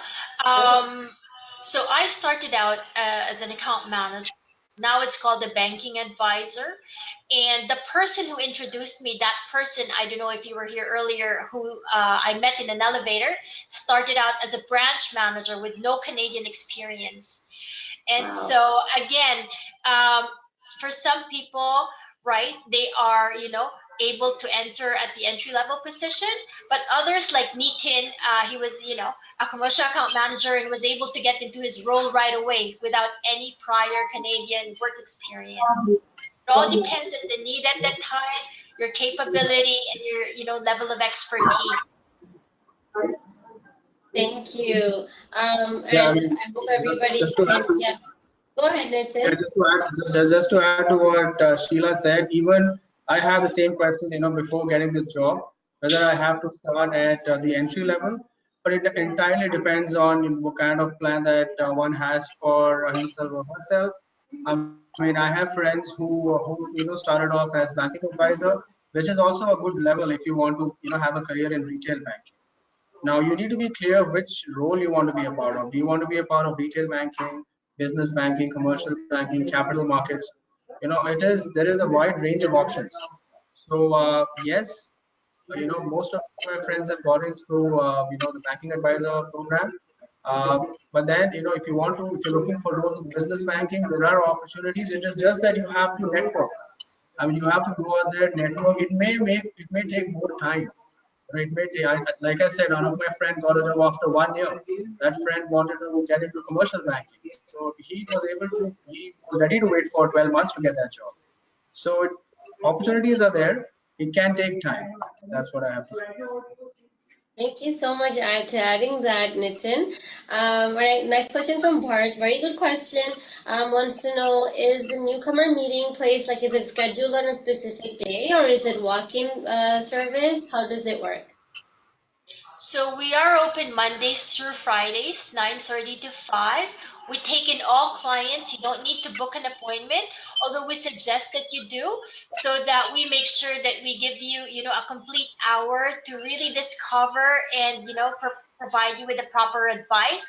C: So I started out as an account manager. Now it's called a banking advisor. And the person who introduced me, that person, I don't know if you were here earlier, who I met in an elevator, started out as a branch manager with no Canadian experience. And
A: Wow.
C: so again, um, for some people, right, they are, able to enter at the entry level position, but others like Nitin, he was, a commercial account manager and was able to get into his role right away without any prior Canadian work experience. It all depends on the need at that time, your capability, and your, level of expertise.
A: Thank you.
B: Yeah, I
A: And
B: mean,
A: I hope
B: just
A: everybody
B: just to add
A: can,
B: to
A: yes. Go ahead,
B: yeah,
A: Nitin.
B: just to add to what Sheila said, even I have the same question, before getting this job, whether I have to start at the entry level, but it entirely depends on what kind of plan that one has for himself or herself. I mean, I have friends who started off as banking advisor, which is also a good level if you want to have a career in retail banking. Now you need to be clear which role you want to be a part of. Do you want to be a part of retail banking, business banking, commercial banking, capital markets? There is a wide range of options. So yes, most of my friends have gotten through the banking advisor program. But then if you're looking for roles in business banking, there are opportunities. It is just that you have to network. I mean, you have to go out there, network. It may take more time. It may take, like I said, one of my friends got a job after 1 year. That friend wanted to get into commercial banking, so he was ready to wait for 12 months to get that job. So opportunities are there. It can take time. That's what I have to say.
A: Thank you so much to adding that, Nitin. All right, next question from Bart. Very good question. Wants to know, is the newcomer meeting place, like, is it scheduled on a specific day or is it walk-in service? How does it work?
C: So we are open Mondays through Fridays, 9:30 to 5. We take in all clients. You don't need to book an appointment, although we suggest that you do, so that we make sure that we give you, a complete hour to really discover and, provide you with the proper advice.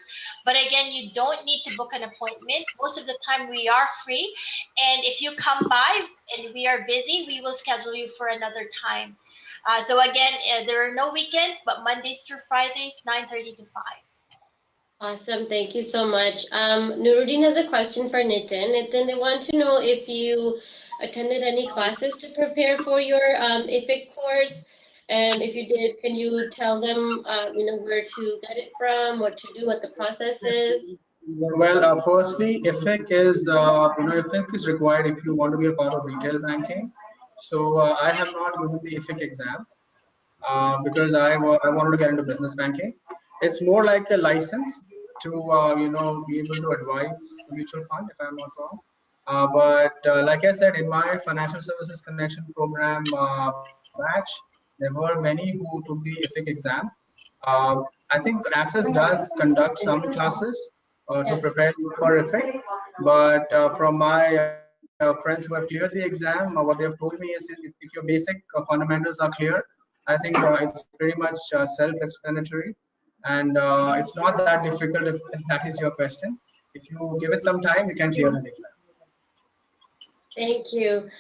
C: But again, you don't need to book an appointment. Most of the time we are free. And if you come by and we are busy, we will schedule you for another time. So again, there are no weekends, but Mondays through Fridays, 9:30 to 5.
A: Awesome, thank you so much. Nuruddin has a question for Nitin. Nitin, they want to know if you attended any classes to prepare for your IFIC course, and if you did, can you tell them, where to get it from, what to do, what the process is?
B: Well, firstly, IFIC is required if you want to be a part of retail banking. So I have not given the IFIC exam because I wanted to get into business banking. It's more like a license to be able to advise the mutual fund, if I'm not wrong. But like I said, in my financial services connection program batch, there were many who took the IFIC exam. I think ACCES does conduct some classes to
A: Yes.
B: prepare you for IFIC, but from my friends who have cleared the exam, what they have told me is if your basic fundamentals are clear, I think it's pretty much self-explanatory, and it's not that difficult if that is your question. If you give it some time, you can clear the exam.
A: Thank you.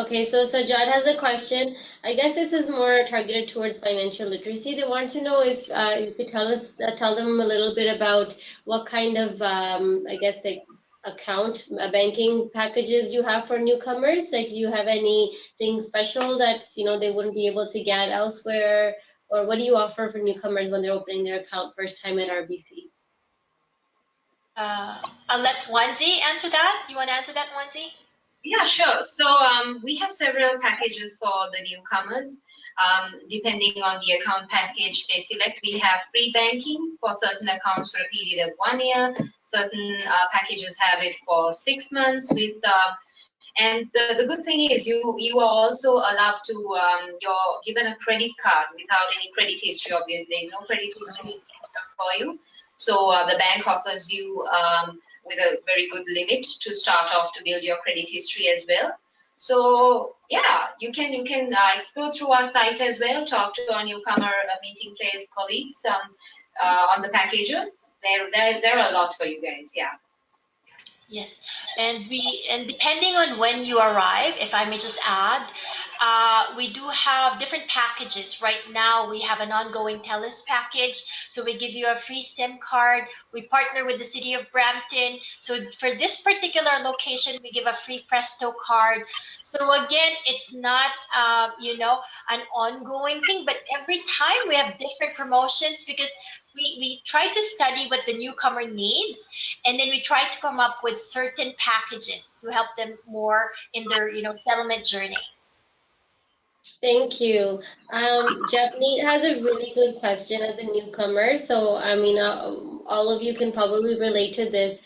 A: Okay, so Sajad has a question. I guess this is more targeted towards financial literacy. They want to know if you could tell them a little bit about what kind of, I guess, like banking packages you have for newcomers. Like, do you have anything special that's, they wouldn't be able to get elsewhere? Or what do you offer for newcomers when they're opening their account first time at RBC?
C: I'll let Onesie answer that. You want to answer that, Onesie?
D: Yeah, sure. So we have several packages for the newcomers. Depending on the account package they select, we have free banking for certain accounts for a period of 1 year. Certain packages have it for 6 months with and the good thing is you are also allowed to you're given a credit card without any credit history. Obviously, there is no credit history for you. So the bank offers you with a very good limit to start off to build your credit history as well. So yeah, you can explore through our site as well. Talk to our newcomer meeting place colleagues on the packages. There are a lot for you guys. Yeah.
C: Yes, and depending on when you arrive, if I may just add, we do have different packages. Right now, we have an ongoing TELUS package, so we give you a free SIM card. We partner with the city of Brampton, so for this particular location, we give a free Presto card. So again, it's not an ongoing thing, but every time we have different promotions because we try to study what the newcomer needs, and then we try to come up with certain packages to help them more in their settlement journey.
A: Thank you. Japneet has a really good question as a newcomer. So, I mean, all of you can probably relate to this.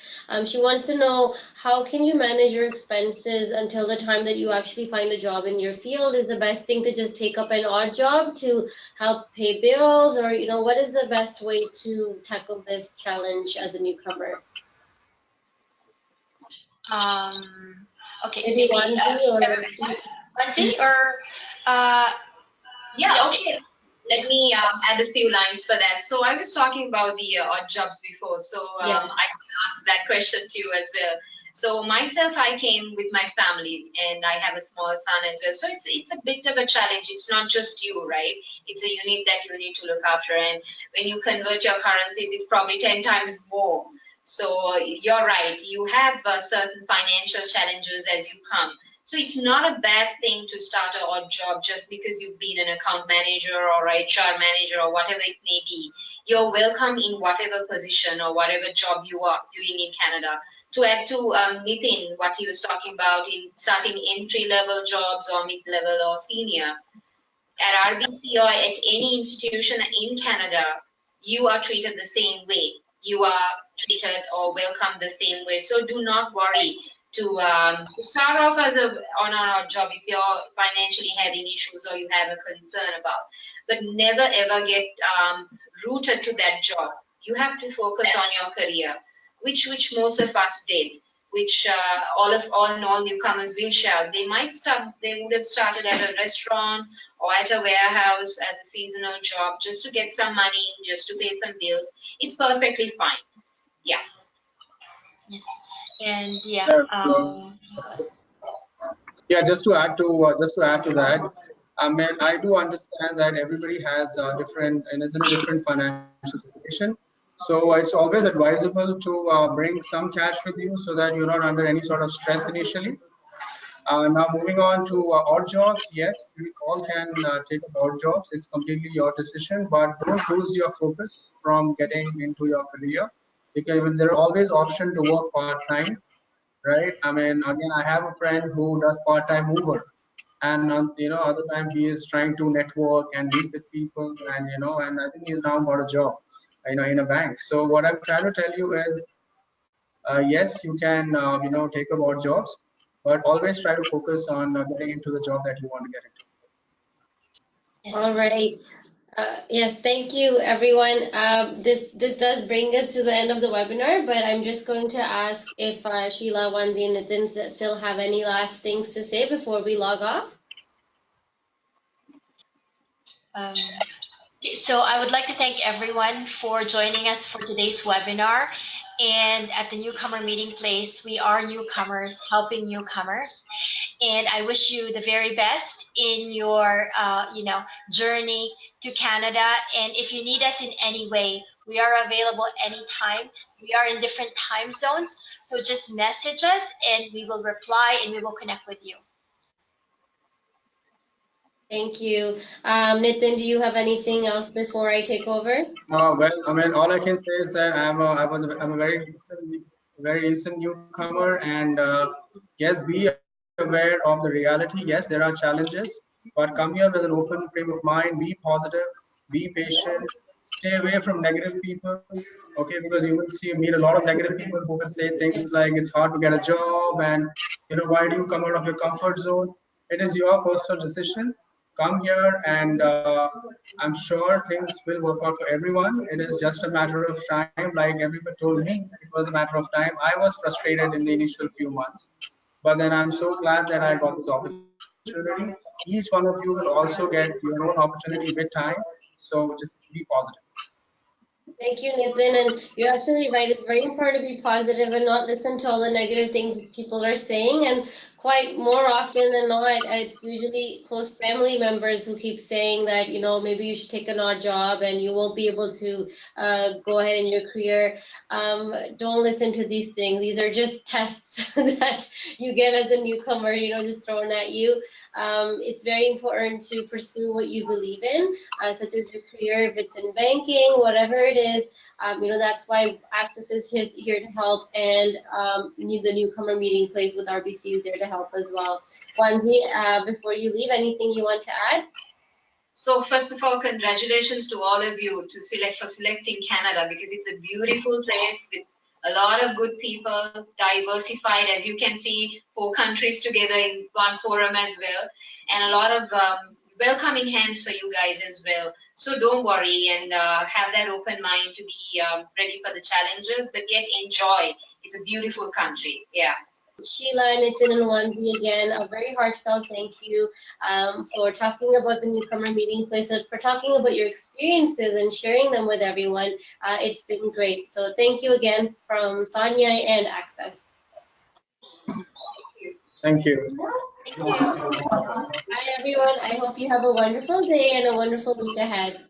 A: She wants to know, how can you manage your expenses until the time that you actually find a job in your field? Is the best thing to just take up an odd job to help pay bills, or, what is the best way to tackle this challenge as a newcomer?
C: Okay,
A: Maybe
C: maybe
A: Onesie or
C: Onesie or uh,
D: Yeah,
C: okay.
D: okay. Let me add a few lines for that. So I was talking about the odd jobs before, so
A: Yes.
D: I can ask that question to you as well. So myself, I came with my family, and I have a small son as well. So it's a bit of a challenge. It's not just you, right? It's a unit that you need to look after, and when you convert your currencies, it's probably 10 times more. So you're right. You have certain financial challenges as you come. So it's not a bad thing to start an odd job just because you've been an account manager or HR manager or whatever it may be. You're welcome in whatever position or whatever job you are doing in Canada. To add to Nitin, what he was talking about in starting entry-level jobs or mid-level or senior, at RBC or at any institution in Canada, you are treated the same way. You are treated or welcomed the same way. So do not worry to start off as on a job if you're financially having issues or you have a concern about. But never ever get rooted to that job. You have to focus on your career, which most of us did, which all newcomers will share. They would have started at a restaurant or at a warehouse as a seasonal job just to get some money, just to pay some bills. It's perfectly fine. Yeah.
C: Yes. And yeah,
B: Yeah, so yeah, just to add to that, I mean, I do understand that everybody has different and is in a different financial situation. So it's always advisable to bring some cash with you so that you're not under any sort of stress initially. Now moving on to odd jobs, yes, we all can take up odd jobs. It's completely your decision, but don't lose your focus from getting into your career, because there are always option to work part-time, right? I mean, again, I have a friend who does part-time Uber, and other time he is trying to network and meet with people, and and I think he's now got a job, in a bank. So what I'm trying to tell you is, yes, you can, take up odd jobs, but always try to focus on getting into the job that you want to get into.
C: yes.
A: All right. Yes, thank you, everyone. This does bring us to the end of the webinar, but I'm just going to ask if Sheila, Onesie, and Nitin still have any last things to say before we log off.
C: Um, okay, so I would like to thank everyone for joining us for today's webinar. And at the Newcomer Meeting Place, we are newcomers helping newcomers. And I wish you the very best in your journey to Canada. And if you need us in any way, we are available anytime. We are in different time zones, so just message us and we will reply and we will connect with you.
A: Thank you. Nitin, do you have anything else before I take over?
B: Well, I mean, all I can say is that I'm a very recent newcomer, and yes, be aware of the reality. Yes, there are challenges, but come here with an open frame of mind, be positive, be patient, stay away from negative people. Okay, because you will see meet a lot of negative people who will say things like it's hard to get a job, and why do you come out of your comfort zone? It is your personal decision. Come here, and I'm sure things will work out for everyone. It is just a matter of time. Like everyone told me, it was a matter of time. I was frustrated in the initial few months, but then I'm so glad that I got this opportunity. Each one of you will also get your own opportunity with time. So just be positive.
A: Thank you, Nitin. And you're absolutely right. It's very important to be positive and not listen to all the negative things people are saying. And quite more often than not, it's usually close family members who keep saying that, maybe you should take an odd job and you won't be able to go ahead in your career. Don't listen to these things. These are just tests that you get as a newcomer, just thrown at you. It's very important to pursue what you believe in, such as your career, if it's in banking, whatever it is. That's why ACCES is here to help, and the Newcomer Meeting Place with RBC is there to help as well. Onesie, before you leave, anything you want to add?
D: So first of all, congratulations to all of you for selecting Canada, because it's a beautiful place with a lot of good people, diversified, as you can see, 4 countries together in one forum as well, and a lot of welcoming hands for you guys as well. So don't worry, and have that open mind to be ready for the challenges, but yet enjoy. It's a beautiful country. Yeah.
A: Sheila, Nitin, and Onesie, again, a very heartfelt thank you for talking about the Newcomer Meeting Place, for talking about your experiences and sharing them with everyone. It's been great. So thank you again from Sonya and ACCES.
B: Thank you.
A: Hi, everyone. I hope you have a wonderful day and a wonderful week ahead.